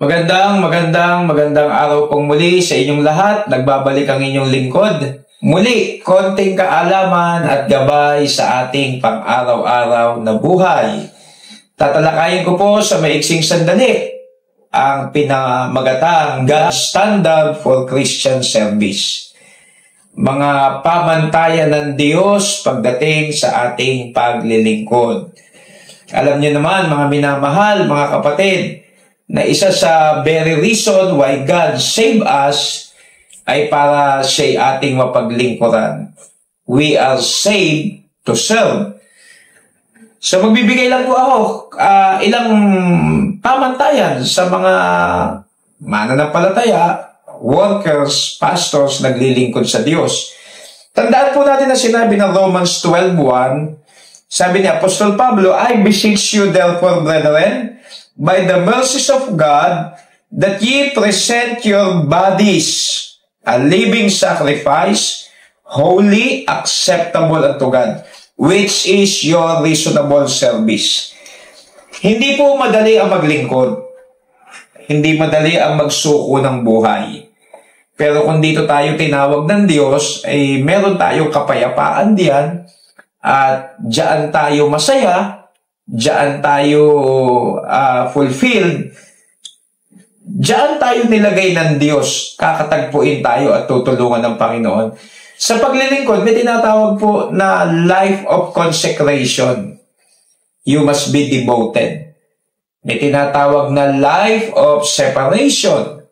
Magandang araw pong muli sa inyong lahat. Nagbabalik ang inyong lingkod. Muli, konting kaalaman at gabay sa ating pang-araw-araw na buhay. Tatalakayin ko po sa maiksing sandali ang pinamagatang God's Standard for Christian Service. Mga pamantayan ng Diyos pagdating sa ating paglilingkod. Alam niyo naman, mga minamahal, mga kapatid, na isa sa very reason why God saved us ay para siya ating mapaglingkuran. We are saved to serve. So magbibigay lang po ako ilang pamantayan sa mga mananampalataya, workers, pastors, naglilingkod sa Diyos. Tandaan po natin na sinabi ng Romans 12:1, sabi ni Apostol Pablo, I beseech you therefore, brethren, by the mercies of God, that ye present your bodies a living sacrifice, holy, acceptable unto God, which is your reasonable service. Hindi po madali ang maglingkod. Hindi madali ang magsuko ng buhay. Pero kung dito tayo tinawag ng Diyos, ay meron tayong kapayapaan diyan, at diyan tayo masaya, diyan tayo fulfilled, diyan tayo nilagay ng Diyos, kakatagpuin tayo at tutulungan ng Panginoon. Sa paglilingkod, may tinatawag po na life of consecration. You must be devoted. May tinatawag na life of separation.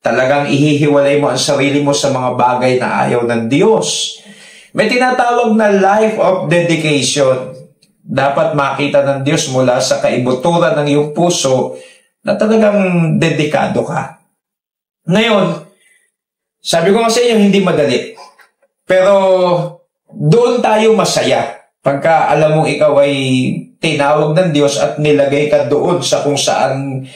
Talagang ihihiwalay mo ang sarili mo sa mga bagay na ayaw ng Diyos. May tinatawag na life of dedication. Dapat makita ng Diyos mula sa kaibuturan ng iyong puso na talagang dedikado ka. Ngayon, sabi ko nga sa inyo, hindi madali. Pero doon tayo masaya pagka alam mong ikaw ay tinawag ng Diyos at nilagay ka doon sa kung saan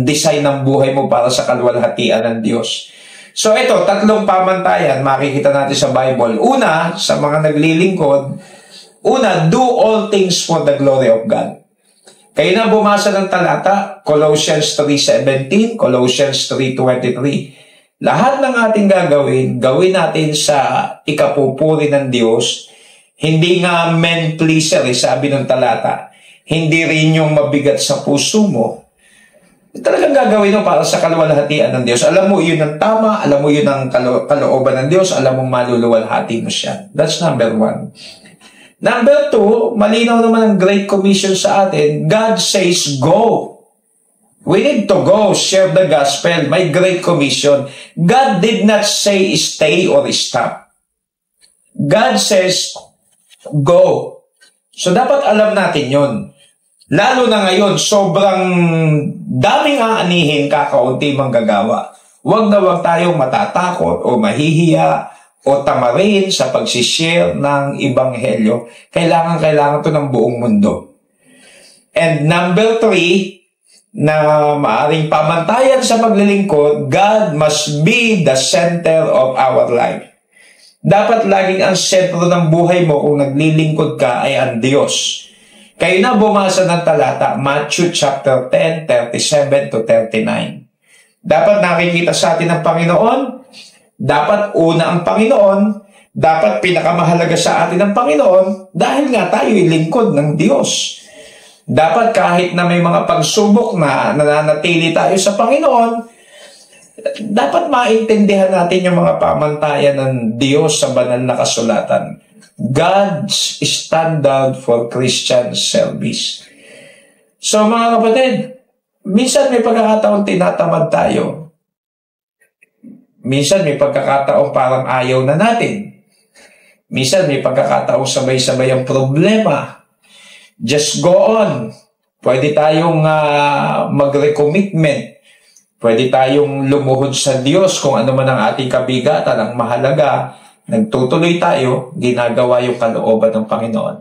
design ng buhay mo para sa kalwalhatian ng Diyos. So ito, tatlong pamantayan makikita natin sa Bible. Una, sa mga naglilingkod, una, do all things for the glory of God. Kayo na bumasa ng talata, Colossians 3:17, Colossians 3:23. Lahat ng ating gawin natin sa ikapupuri ng Diyos. Hindi nga men pleaser, sabi ng talata. Hindi rin yung mabigat sa puso mo. Talagang gagawin mo para sa kalwalhatian ng Diyos. Alam mo yun ang tama, alam mo yun ang kalooban ng Diyos, alam mo maluluwalhati mo siya. That's number one. Number two, malinaw naman ang Great Commission sa atin. God says, go. We need to go, share the gospel. May Great Commission. God did not say stay or stop. God says, go. So dapat alam natin yun. Lalo na ngayon, sobrang daming aanihin, kakaunti manggagawa. Huwag na huwag tayong matatakot o mahihiya o tamarin sa pagsishare ng Ebanghelyo. Kailangan to ng buong mundo. And number three, na maaring pamantayan sa paglilingkod, God must be the center of our life. Dapat laging ang sentro ng buhay mo kung naglilingkod ka ay ang Diyos. Kayo na bumasa ng talata, Matthew chapter 10, 37 to 39. Dapat nakikita sa atin ng Panginoon. Dapat una ang Panginoon, dapat pinakamahalaga sa atin ang Panginoon dahil nga tayo'y lingkod ng Diyos. Dapat kahit na may mga pagsubok na nananatili tayo sa Panginoon, dapat maintindihan natin yung mga pamantayan ng Diyos sa banal na kasulatan. God's standard for Christian service. So mga kapatid, minsan may pagkakataon tinatamad tayo. Minsan may pagkakataong parang ayaw na natin. Minsan may pagkakataong sabay-sabay ang problema. Just go on. Pwede tayong mag-recommitment. Pwede tayong lumuhod sa Diyos kung ano man ang ating kabigatan. Ang mahalaga, nagtutuloy tayo, ginagawa yung kalooban ng Panginoon.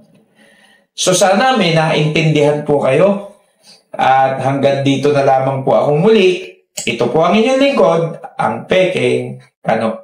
So sana may naintindihan po kayo. At hanggang dito na lamang po akong muli. Ito po ang inyong lingkod, ang Peking Kano.